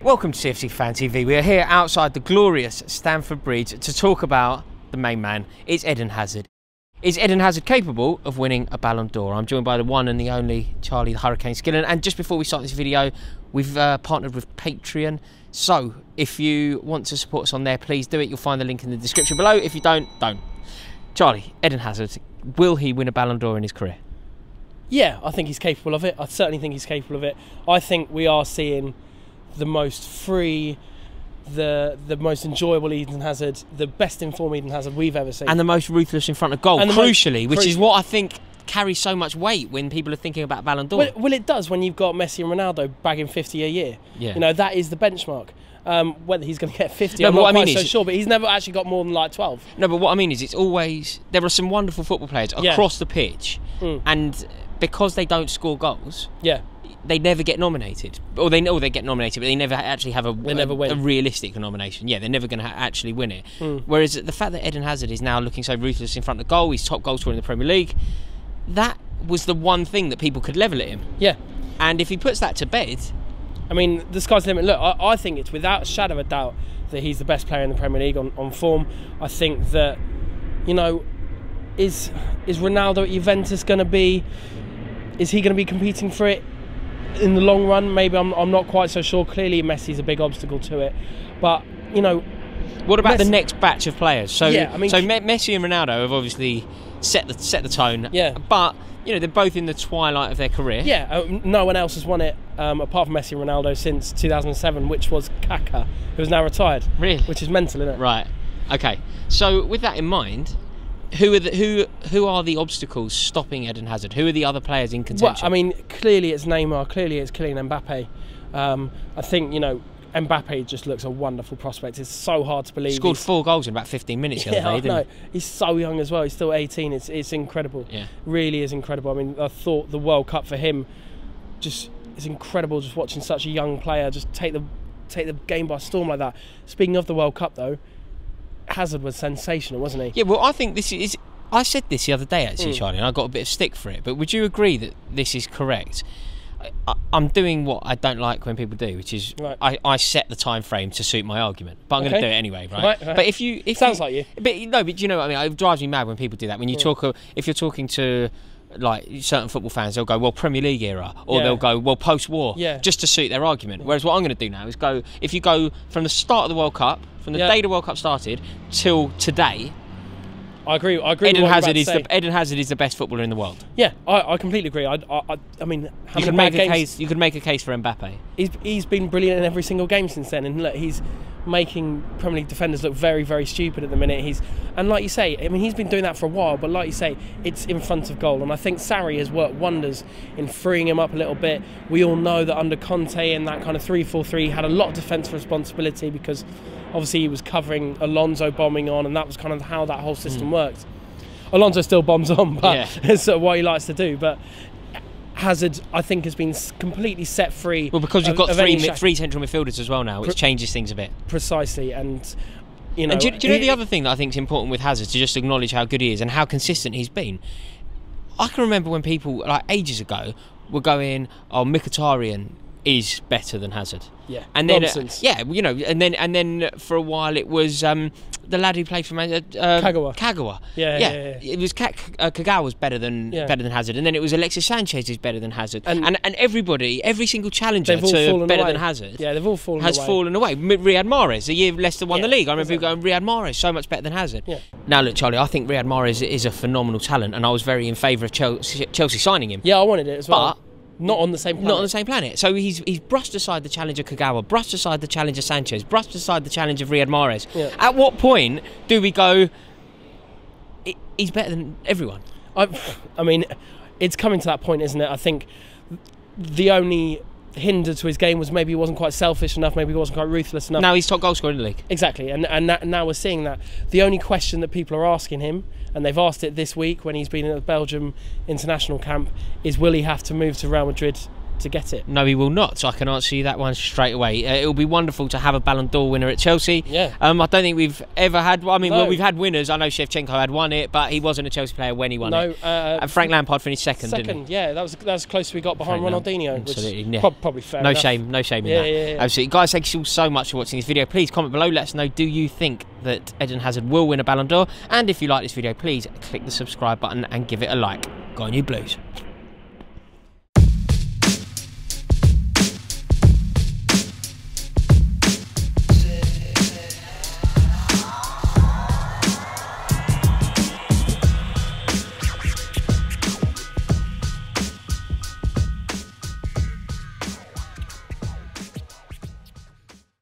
Welcome to CFC Fan TV. We are here outside the glorious Stamford Bridge to talk about the main man. It's Eden Hazard. Is Eden Hazard capable of winning a Ballon d'Or? I'm joined by the one and the only Charlie the Hurricane Skillen. And just before we start this video, we've partnered with Patreon. So if you want to support us on there, please do it. You'll find the link in the description below. If you don't. Charlie, Eden Hazard, will he win a Ballon d'Or in his career? Yeah, I think he's capable of it. I certainly think he's capable of it. I think we are seeing the most free, the most enjoyable Eden Hazard, the best informed Eden Hazard we've ever seen. And the most ruthless in front of goal, crucially, which is what I think carries so much weight when people are thinking about Ballon d'Or. Well, it does when you've got Messi and Ronaldo bagging 50 a year. Yeah. You know, that is the benchmark. Whether he's going to get 50, I'm not quite so sure, but he's never actually got more than like 12. No, but what I mean is it's always, there are some wonderful football players across the pitch, and because they don't score goals, they never get nominated. Or they get nominated, but they never actually have a realistic nomination. Yeah, they're never going to actually win it. Whereas the fact that Eden Hazard is now looking so ruthless in front of goal, he's top goal scorer in the Premier League, that was the one thing that people could level at him. Yeah. And if he puts that to bed, I mean, the sky's the limit. Look, I think it's without a shadow of a doubt that he's the best player in the Premier League on form. I think that, you know, is Ronaldo at Juventus going to be, is he going to be competing for it in the long run? Maybe I'm not quite so sure. Clearly Messi's a big obstacle to it, but you know, what about the next batch of players? So yeah, I mean, so Messi and Ronaldo have obviously set the tone. Yeah, but you know, they're both in the twilight of their career. Yeah, no one else has won it apart from Messi and Ronaldo since 2007, which was Kaká, who is now retired. Really, which is mental, isn't it? Right. Okay. So with that in mind, who are the obstacles stopping Eden Hazard? Who are the other players in contention? Well, I mean, clearly it's Neymar, clearly it's Kylian Mbappe. I think, you know, Mbappe just looks a wonderful prospect. It's so hard to believe. Scored 4 goals in about 15 minutes the other day, didn't he? He's so young as well. He's still 18. It's incredible. Yeah. Really is incredible. I mean, I thought the World Cup for him just is incredible, just watching such a young player just take the game by storm like that. Speaking of the World Cup though, Hazard was sensational, wasn't he? Yeah, well, I think this is... I said this the other day, actually, Charlie, and I got a bit of stick for it, but would you agree that this is correct? I'm doing what I don't like when people do, which is I set the time frame to suit my argument, but I'm going to do it anyway, right? But if sounds like you. But you know what I mean? It drives me mad when people do that. When you talk, if you're talking to like certain football fans, they'll go, well, Premier League era, or they'll go, well, post-war, just to suit their argument. Whereas what I'm going to do now is go, if you go from the start of the World Cup, from the day the World Cup started till today, I agree. Eden Hazard is the best footballer in the world. Yeah, I completely agree. I mean, you could make a case. You could make a case for Mbappe. He's been brilliant in every single game since then, and look, he's making Premier League defenders look very, very stupid at the minute. And like you say, I mean, he's been doing that for a while, but like you say, it's in front of goal, and I think Sarri has worked wonders in freeing him up a little bit. We all know that under Conte and that kind of 3-4-3, he had a lot of defensive responsibility because obviously he was covering Alonso bombing on, and that was kind of how that whole system worked. Alonso still bombs on, but it's what he likes to do. But Hazard, I think, has been completely set free. Well, because you've got three central midfielders as well now, which changes things a bit. Precisely, and you know. And do you know the other thing that I think is important with Hazard, to just acknowledge how good he is and how consistent he's been? I can remember when people, like ages ago, were going, "Oh, Mkhitaryan is better than Hazard." Yeah, and then nonsense. You know, and then for a while it was the lad who played for Kagawa. Yeah. It was Kagawa was better than Hazard, and then it was Alexis Sanchez who's better than Hazard, and everybody, every single challenger to better than Hazard, they've all fallen away. Riyad Mahrez, the year Leicester won the league, I remember people going, Riyad Mahrez so much better than Hazard. Yeah. Now look, Charlie, I think Riyad Mahrez is a phenomenal talent, and I was very in favour of Chelsea signing him. Yeah, I wanted it as well. But not on the same planet. Not on the same planet. So he's brushed aside the challenge of Kagawa, brushed aside the challenge of Sanchez, brushed aside the challenge of Riyad Mahrez. Yeah. At what point do we go, he's better than everyone? I mean, it's coming to that point, isn't it? I think the only hinder to his game was maybe he wasn't quite selfish enough, maybe he wasn't quite ruthless enough. Now he's top goal scorer in the league. Exactly, and now we're seeing that. The only question that people are asking him, and they've asked it this week when he's been at the Belgium international camp, is will he have to move to Real Madrid to get it. No, he will not. So I can answer you that one straight away. It will be wonderful to have a Ballon d'Or winner at Chelsea. Yeah. I don't think we've ever had. I mean, No. well, we've had winners. I know Shevchenko had won it, but he wasn't a Chelsea player when he won it. And Frank Lampard finished second, didn't he? Yeah, that was as close as we got behind Ronaldinho. Absolutely, which yeah. Probably fair No enough. shame in that. Yeah. Absolutely. Guys, thank you all so much for watching this video. Please comment below, let us know, do you think that Eden Hazard will win a Ballon d'Or? And if you like this video, please click the subscribe button and give it a like. Go on, you Blues.